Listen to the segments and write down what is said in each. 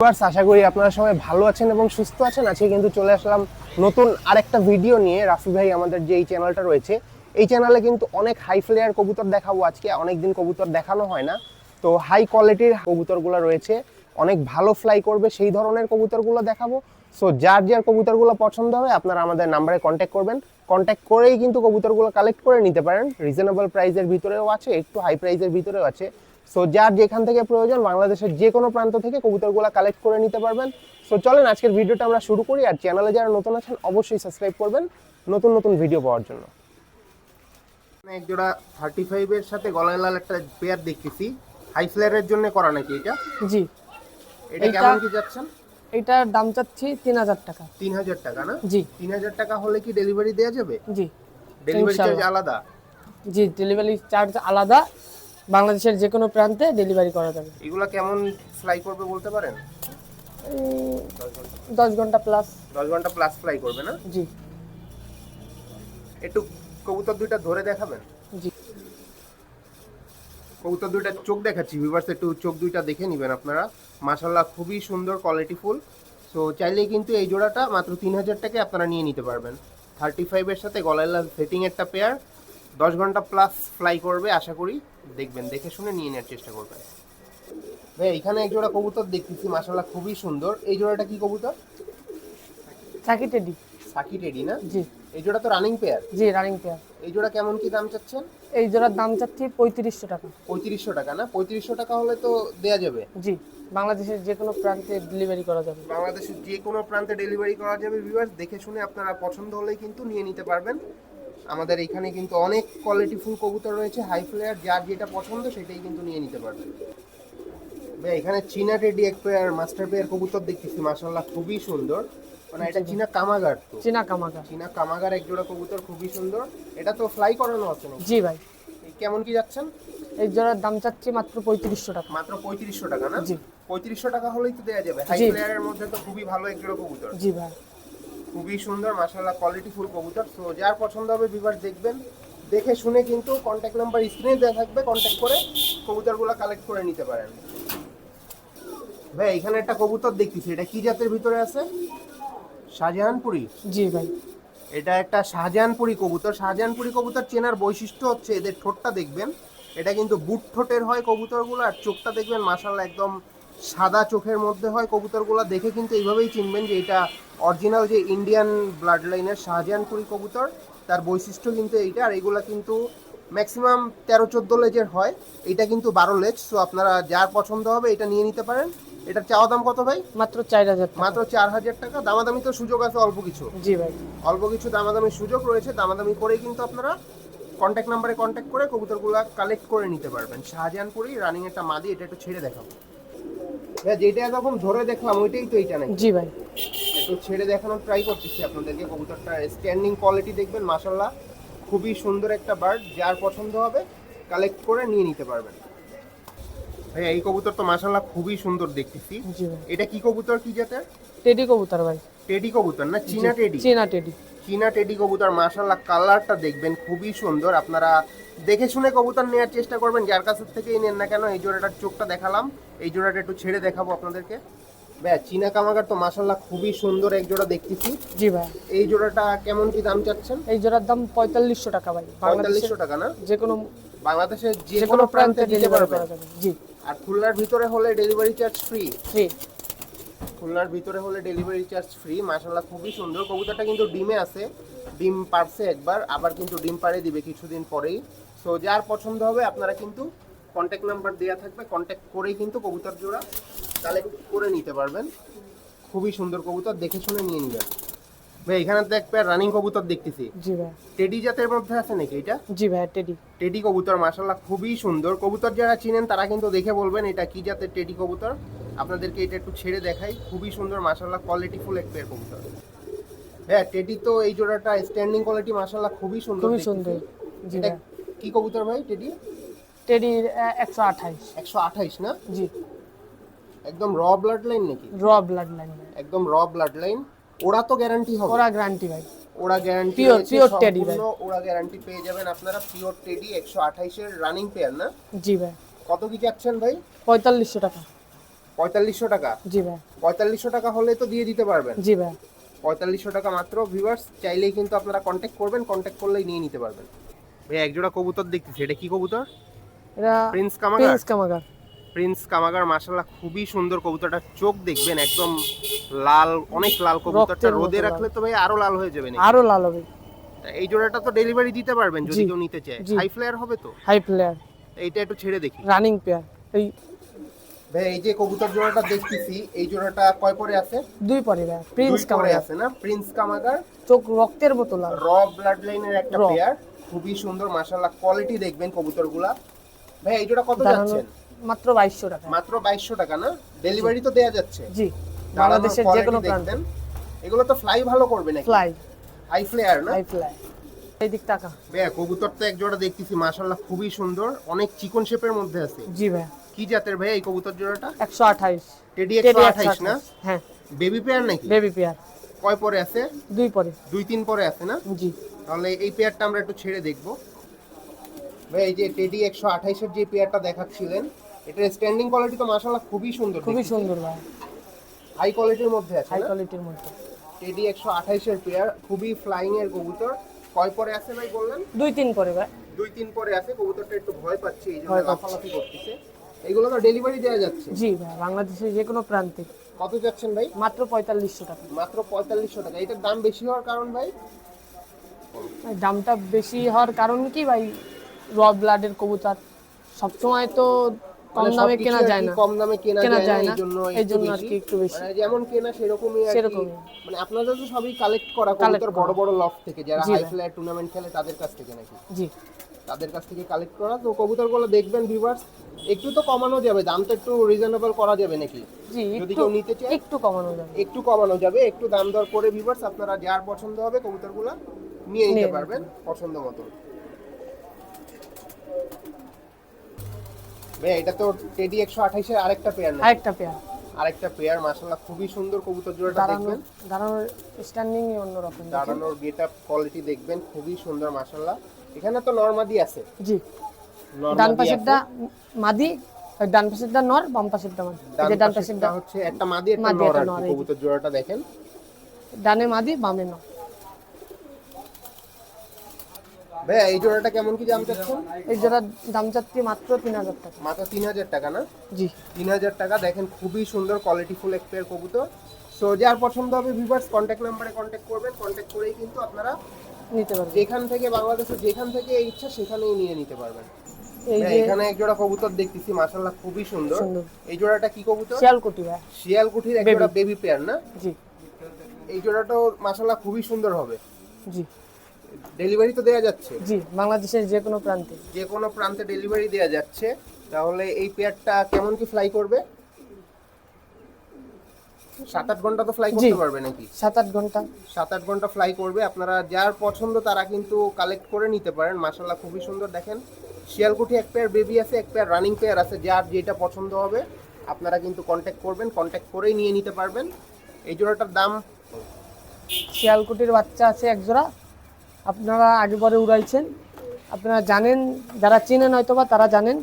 আশা করি আপনারা সবাই ভালো আছেন এবং সুস্থ আছেন। আজকে কিন্তু চলে আসলাম নতুন আরেকটা ভিডিও নিয়ে। রাফি ভাই আমাদের যে এই চ্যানেলটা রয়েছে, এই চ্যানেলে কিন্তু অনেক হাই ফ্লেয়ার কবুতর দেখাবো আজকে। অনেকদিন কবুতর দেখানো হয় না, তো হাই কোয়ালিটির কবুতরগুলো রয়েছে, অনেক ভালো ফ্লাই করবে সেই ধরনের কবুতরগুলো দেখাবো। সো যার যার কবুতরগুলো পছন্দ হবে আপনারা আমাদের নাম্বারে কন্ট্যাক্ট করবেন। কন্ট্যাক্ট করেই কিন্তু কবুতরগুলো কালেক্ট করে নিতে পারেন। রিজনেবল প্রাইসের ভিতরেও আছে, একটু হাই প্রাইসের ভিতরেও আছে। সো যার যেখান থেকে প্রয়োজন বাংলাদেশের যে কোনো প্রান্ত থেকে কবুতরগুলো কালেক্ট করে নিতে পারবেন। সো চলেন আজকের ভিডিওটা আমরা শুরু করি। আর চ্যানেলে যারা নতুন আছেন অবশ্যই সাবস্ক্রাইব করবেন নতুন নতুন ভিডিও পাওয়ার জন্য। এক জোড়া 35 এর সাথে গলায় লাল একটা পেয়ার দেখতেছি, হাই ফ্লেয়ারের জন্য করা নাকি এটা? জি। এটা কেমন কি যাচ্ছেন? এটার দাম চাচ্ছি 3000 টাকা। 3000 টাকা না? জি। 3000 টাকা হলে কি ডেলিভারি দেওয়া যাবে? জি, ডেলিভারি চার্জ ইনশাআল্লাহ। আলাদা? জি, ডেলিভারি চার্জ আলাদা, বাংলাদেশের যে কোনো প্রান্তে ডেলিভারি করা যাবে। এগুলা কেমন ফ্লাই করবে বলতে পারেন? 10 ঘন্টা প্লাস। 10 ঘন্টা প্লাস ফ্লাই করবে না? জি। একটু কবুতর দুইটা ধরে দেখাবেন? জি। কবুতর দুইটা চোখ দেখাচ্ছি ভিউয়ার্স, একটু চোখ দুইটা দেখে নেবেন আপনারা। মাশাআল্লাহ খুবই সুন্দর, কোয়ালিটিফুল। সো চাইলেই কিন্তু এই জোড়াটা মাত্র 3000 টাকায় আপনারা নিয়ে নিতে পারবেন। 35 এর সাথে গলায় লাল সেটিং একটা পেয়ার, 10 ঘন্টা প্লাস ফ্লাই করবে আশা করি। দেখবেন, দেখে শুনে নিয়ে নেওয়ার চেষ্টা করবেন। ভাই এখানে এক জোড়া কবুতর দেখতেছি, মাশাআল্লাহ খুবই সুন্দর। এই জোড়াটা কি কবুতর? Psaki teddy. সাকি টেডি না? জি। এই জোড়া তো রানিং পেয়ার। জি, রানিং পেয়ার। এই জোড়া কেমন কি দাম চাচ্ছেন? এই জোড়ার দাম চাচ্ছি 3500 টাকা। 3500 টাকা না? 3500 টাকা হলে তো দেয়া যাবে। জি, বাংলাদেশের যে কোনো প্রান্তে ডেলিভারি করা যাবে। বাংলাদেশের যে কোনো প্রান্তে ডেলিভারি করা যাবে ভিউয়ার্স। দেখে শুনে আপনারা পছন্দ হলেই কিন্তু নিয়ে নিতে পারবেন। আমাদের এখানে কিন্তু অনেক কোয়ালিটিফুল কবুতর রয়েছে, হাই ফ্লেয়ার, যার যেটা পছন্দ সেটাই কিন্তু নিয়ে নিতে পারবেন। ভাই এখানে চীনা টেডি এক পেয়ার মাস্টার পেয়ার কবুতর দেখতেছি, মাশাআল্লাহ খুবই সুন্দর। মানে এটা চীনা কামাগার তো? চীনা কামাগা। চীনা কামাগার এক জোড়া কবুতর খুবই সুন্দর। এটা তো ফ্লাই করানো আছে নাকি? জি ভাই। কেমন কি যাচ্ছেন? এই জোড়ার দাম চাচ্ছি মাত্র 3500 টাকা। মাত্র 3500 টাকা না? জি। 3500 টাকা হলেই তো দেয়া যাবে। হাই জি। ফ্লেয়ারের মধ্যে তো খুবই ভালো এক জোড়া কবুতর। জি ভাই। খুবই সুন্দর, মাশাআল্লাহ কোয়ালিটিফুল কবুতর। সো যার পছন্দ হবে ভিউয়ার্স দেখবেন, দেখে শুনে কিন্তু কন্ট্যাক্ট নাম্বার স্ক্রিনে দেওয়া থাকবে, কন্ট্যাক্ট করে কবুতরগুলো কালেক্ট করে নিতে পারেন। ভাই এখানে একটা কবুতর দেখতেছি, এটা কি জাতের ভিতরে আছে? শাহজাহানপুরি? জি ভাই। এটা একটা শাহজাহানপুরি কবুতর। শাহজাহানপুরি কবুতর চেনার বৈশিষ্ট্য হচ্ছে এদের ঠোঁটটা দেখবেন, এটা কিন্তু বুট ঠোঁটের হয় কবুতরগুলো। আর চোখটা দেখবেন মাশাআল্লাহ একদম সাদা চোখের মধ্যে হয় কবুতরগুলো। দেখে কিন্তু এইভাবেই চিনবেন যে এটা অরিজিনাল যে ইন্ডিয়ান ব্লাড লাইনের শাহজাহানপুরি কবুতর। তার বৈশিষ্ট্য কিন্তু এইটা। আর এগুলা কিন্তু ম্যাক্সিমাম 13-14 লেজের হয়, এটা কিন্তু 12 লেজ। সো আপনারা যার পছন্দ হবে এটা নিয়ে নিতে পারেন। এটার চাওয়া দাম কত ভাই? মাত্র 4000 টাকা। মাত্র 4000 টাকা। দামাদামি তো সুযোগ আছে অল্প কিছু? জি ভাই। অল্প কিছু দামাদামির সুযোগ রয়েছে। দামাদামি করেই কিন্তু আপনারা কন্ট্যাক্ট নাম্বারে কন্ট্যাক্ট করে কবুতরগুলো কালেক্ট করে নিতে পারবেন। শাহজাহানপুরি রানিং একটা মাদি, এটা একটু ছেড়ে দেখাবো। হ্যাঁ, যেটা এরকম ধরে দেখলাম ওইটাই তো এইটা নাকি? জি ভাই। একটু ছেড়ে দেখানোর ট্রাই করতেছি আপনাদেরকে। কবুতরটা স্ট্যান্ডিং কোয়ালিটি দেখবেন, মাশাআল্লাহ খুবই সুন্দর একটা বার্ড। যার পছন্দ হবে কালেক্ট করে নিয়ে নিতে পারবেন। ভাই এই কবুতর তো মাশাআল্লাহ খুবই সুন্দর দেখতেছি। জি ভাই। এটা কি কবুতর, কি জাতের? টেডি কবুতর ভাই। টেডি কবুতর না? চীনা টেডি? চীনা টেডি। চীনা টেডি কবুতর, মাশাআল্লাহ কালারটা দেখবেন খুবই সুন্দর। আপনারা দেখে শুনে কবুতর নেওয়ার চেষ্টা করবেন, যার কাছ থেকেই নেন না কেন। এই জোড়াটার চোখটা দেখালাম, এই জোড়াটা একটু ছেড়ে দেখাবো আপনাদেরকে। ভাই চীনা কামাগার তো মাশাআল্লাহ খুবই সুন্দর এক জোড়া দেখতেছি। জি ভাই। এই জোড়াটা কেমন কি দাম চাচ্ছেন? এই জোড়ার দাম 4500 টাকা ভাই। 4500 টাকা না? যে কোনো বাংলাদেশের যে কোনো প্রান্তে দিতে ডেলিভারি পারবেন। করা যাবে। জি। আর খুলনার ভিতরে হলে ডেলিভারি চার্জ ফ্রি? ফ্রি। খুলনার ভিতরে হলে ডেলিভারি চার্জ ফ্রি। মাশাআল্লাহ খুবই সুন্দর। কবুতরটা কিন্তু ডিমে আছে, ডিম পারছে একবার, আবার কিন্তু ডিম পাড়ে দিবে কিছুদিন পরেই। সো যার পছন্দ হবে আপনারা কিন্তু কন্ট্যাক্ট নাম্বার দেওয়া থাকবে, কন্ট্যাক্ট করেই কিন্তু কবুতর জোড়া কালেক্ট করে নিতে পারবেন। খুবই সুন্দর কবুতর, দেখে শুনে নিয়ে নেবেন। ভাই এখানে তো এক পেয়ার রানিং কবুতর দেখতেছি। জি ভাই। টেডি জাতের মধ্যে আছে নাকি এটা? জি ভাই, টেডি। টেডি কবুতর মাশাআল্লাহ খুবই সুন্দর। কবুতর যারা চিনেন তারা কিন্তু দেখে বলবেন এটা কি জাতের টেডি কবুতর। আপনাদেরকে এটা একটু ছেড়ে দেখাই, খুবই সুন্দর মাশাআল্লাহ কোয়ালিটিফুল এক পেয়ার কবুতর। হ্যাঁ টেডি তো এই জোড়াটা স্ট্যান্ডিং কোয়ালিটি মাশাআল্লাহ খুবই সুন্দর। খুবই সুন্দর। জি এটা ভাই। কি কবুতর ভাই টেডি? টেডি 128। 128 না? জি। একদম র ব্লাড লাইন নাকি? র ব্লাড লাইন। একদম র ব্লাড লাইন। ওরা তো গ্যারান্টি হবে? ওরা গ্যারান্টি ভাই। ওরা গ্যারান্টি পিওর টেডি ভাই। ওরা গ্যারান্টি পেয়ে যাবেন আপনারা। পিওর টেডি 128 এর রানিং পেয়ার না? জি ভাই। কত কি যাচ্ছেন ভাই? 4500 টাকা। 4500 টাকা। জি ভাই। 4500 টাকা হলে তো দিয়ে দিতে পারবেন। জি ভাই। 4500 টাকা মাত্র ভিউয়ার্স, চাইলেই কিন্তু আপনারা কন্ট্যাক্ট করবেন, কন্ট্যাক্ট করলেই নিয়ে নিতে পারবেন। ভাই এক জোড়া কবুতর দেখতেছি, এটা কি কবুতর? এটা প্রিন্স কামাগার। প্রিন্স কামাগার। প্রিন্স কামাগার মাশাআল্লাহ খুবই সুন্দর কবুতরটা, চোখ দেখবেন একদম লাল, অনেক লাল কবুতরটা, রক্তের মতো রোদে লাল। রাখলে তো ভাই আরো লাল হয়ে যাবে নাকি? আরো লাল হবে। এই জোড়াটা তো ডেলিভারি দিতে পারবেন যদি জি, কেউ নিতে চায়। জি। হাই ফ্লায়ার হবে তো? হাই প্লেয়ার, এইটা একটু ছেড়ে দেখি। Running pair. এই ভাই এই যে কবুতর জোড়াটা দেখতেছি, এই জোড়াটা কয় পরে আছে? 2 পরে ভাই। প্রিন্স দুই পরে কামাগার, আছে না? প্রিন্স কামাগার, চোখ রক্তের মতো লাল। র ব্লাড লাইনের একটা Raw। পেয়ার, খুবই সুন্দর মাশাআল্লাহ, কোয়ালিটি দেখবেন কবুতরগুলা। ভাই এই জোড়া কত দাঁড়ানো যাচ্ছেন? মাত্র 2200 টাকা। মাত্র 2200 টাকা না? ডেলিভারি তো দেয়া যাচ্ছে? জি, দাঁড়ানোর বাংলাদেশের যে কোনো quality প্রান্তে। দেখবেন। এগুলো তো ফ্লাই ভালো করবে নাকি? ফ্লাই, হাই ফ্লেয়ার না? High fly. এই দিক টাকা। ভাই কবুতর তো এক জোড়া দেখতেছি মাশাআল্লাহ খুবই সুন্দর, অনেক চিকন শেপের মধ্যে আছে। জি ভাই। কি জাতের ভাই এই কবুতর জোড়াটা? 128। টেডি টেডি 128 না? হ্যাঁ, বেবি পেয়ার নাকি? Baby pair. কয় পরে আছে? 2 পরে। 2-3 পরে আছে না? জি। তাহলে এই পেয়ারটা আমরা একটু ছেড়ে দেখব। ভাই এই যে টেডি 128 এর যে পেয়ারটা দেখাচ্ছিলেন, এটার স্ট্যান্ডিং কোয়ালিটি তো মাশাআল্লাহ খুবই সুন্দর, খুবই সুন্দর ভাই। হাই কোয়ালিটির মধ্যে আছে হাই না? কোয়ালিটির মধ্যে। টেডি 128 এর পেয়ার, খুবই ফ্লাইং এর কবুতর। কয় পরে আছে ভাই বললেন? 2-3 পরে ভাই। 2-3 পরে আছে। কবুতরটা একটু ভয় পাচ্ছে, এই জন্য ভয় পাচ্ছে। লাফালাফি করতেছে। এগুলো তো ডেলিভারি দেওয়া যাচ্ছে? জি ভাই, বাংলাদেশের যে কোনো প্রান্তে। কত যাচ্ছেন ভাই? মাত্র 4500 টাকা। মাত্র 4500 টাকা। এটার দাম বেশি হওয়ার কারণ ভাই? ভাই, দামটা বেশি হওয়ার কারণ কি ভাই, র ব্লাডের কবুতর সবসময় তো কম মানে দামে সবকিছু কেনা আর কি যায় না। কম দামে কেনা যায় না, এই জন্য আর কি একটু বেশি। মানে যেমন কেনা সেরকমই আর কি। সেরকমই। মানে আপনাদের তো সবই কালেক্ট করা Collect কবুতর, করা। বড় বড় লফট থেকে, যারা জি হাই ভাই। ফ্লায়ার টুর্নামেন্ট খেলে তাদের কাছ থেকে নাকি? জি, তাদের কাছ থেকে কালেক্ট করা। তো কবুতরগুলো দেখবেন ভিউয়ার্স, একটু তো কমানো যাবে, দাম তো একটু রিজনেবল করা যাবে নাকি? জি, যদি একটু কেউ নিতে চায় একটু কমানো যাবে। একটু কমানো যাবে, একটু দাম দর করে ভিউয়ার্স আপনারা যার পছন্দ হবে কবুতরগুলো নিয়ে নিতে নিয়ে পারবেন পছন্দ মতো। ভাই এটা তো টেডি 128 এর আরেকটা পেয়ার না? আরেকটা পেয়ার। আরেকটা পেয়ার মাশাআল্লাহ খুবই সুন্দর কবুতর জোড়াটা দাঁড়ানো, দেখবেন। দাঁড়ানোর স্ট্যান্ডিং অন্যরকম। দেখেন। দাঁড়ানোর গেটআপ কোয়ালিটি দেখবেন, খুবই সুন্দর মাশাআল্লাহ। এখানে তো নরমাদি আছে? জি, নরমাদি ডান আছে। পাশেরটা মাদি, আর ডান পাশেরটা নর, বাম পাশেরটা মাদি। এই যে ডান পাশেরটা হচ্ছে একটা মাদি একটা মাদি, নর একটা আর নর, কি। এই যে। কবুতর জোড়াটা দেখেন। ডানে মাদি, বামে নর। ভাই এই জোড়াটা কেমন কি দাম চাচ্ছেন? এই জোড়ার দাম চাচ্ছি মাত্র 3000 টাকা। মাত্র 3000 টাকা না? জি, 3000 টাকা। দেখেন খুবই সুন্দর কোয়ালিটি ফুল এক পেয়ার কবুতর। সো যার পছন্দ হবে ভিউয়ার্স কন্ট্যাক্ট নাম্বারে কন্ট্যাক্ট করবেন, কন্ট্যাক্ট করেই কিন্তু আপনারা নিতে পারবেন। যেখান থেকে, বাংলাদেশের যেখান থেকে ইচ্ছা সেখানেই নিয়ে নিতে পারবেন। এই ভাই, যে এখানে এক জোড়া কবুতর দেখতেছি মাশাআল্লাহ খুবই সুন্দর। সুন্দর। এই জোড়াটা কি কবুতর? শিয়ালকুটি ভাই। শিয়ালকুঠির এক Baby। জোড়া বেবি পেয়ার না? জি, এই জোড়াটাও মাশাআল্লাহ খুবই সুন্দর হবে। জি, ডেলিভারি তো দেয়া যাচ্ছে? জি, বাংলাদেশের যে কোনো প্রান্তে। যে কোনো প্রান্তে ডেলিভারি দেয়া যাচ্ছে। তাহলে এই পেয়ারটা কেমন কি ফ্লাই করবে? 7-8 ঘন্টা তো ফ্লাই করতে জি। পারবে নাকি? 7-8 ঘন্টা। 7-8 ঘন্টা ফ্লাই করবে। আপনারা যার পছন্দ তারা কিন্তু কালেক্ট করে নিতে পারেন। মাশাআল্লাহ খুবই সুন্দর। দেখেন শিয়ালকুঠি এক পেয়ার বেবি আছে, এক পেয়ার রানিং পেয়ার আছে। যার যেটা পছন্দ হবে আপনারা কিন্তু কন্ট্যাক্ট করবেন, কন্ট্যাক্ট করেই নিয়ে নিতে পারবেন। এই জোড়াটার দাম? শিয়ালকুটির বাচ্চা আছে এক জোড়া, আপনারা আগে পরে উড়াইছেন, আপনারা জানেন, যারা চেনেন হয়তো বা তারা জানেন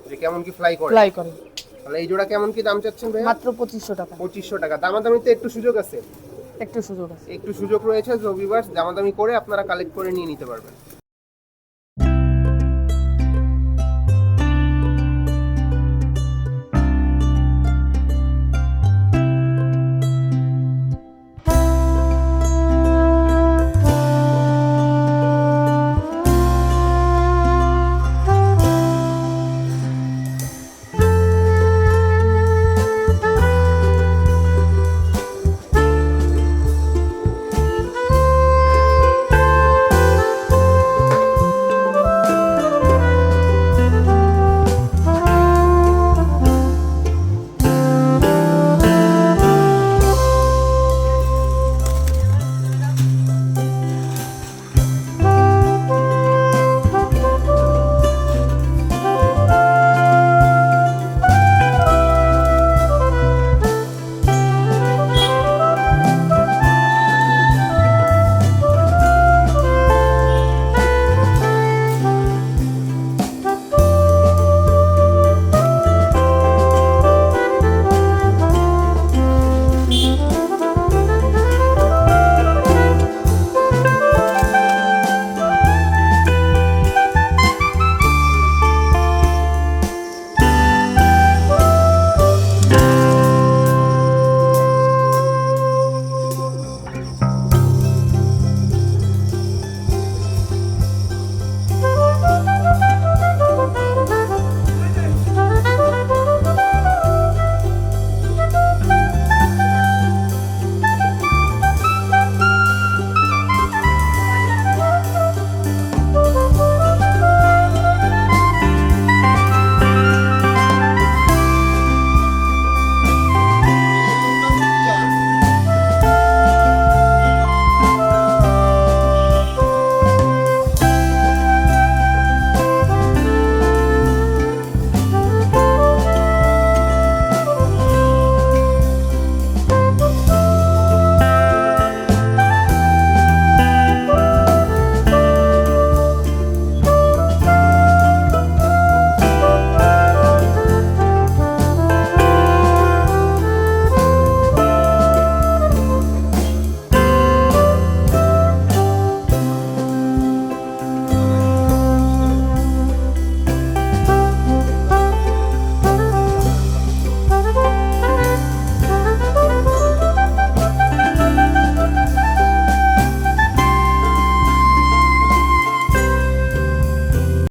যে কেমন কি ফ্লাই করে। ফ্লাই করেন। তাহলে এই জোড়া কেমন কি দাম চাচ্ছেন ভাই? মাত্র 2500 টাকা। 2500 টাকা। দামাদামিতে একটু সুযোগ আছে? একটু সুযোগ আছে। একটু সুযোগ রয়েছে। সো ভিউয়ার্স দামাদামি করে আপনারা কালেক্ট করে নিয়ে নিতে পারবেন।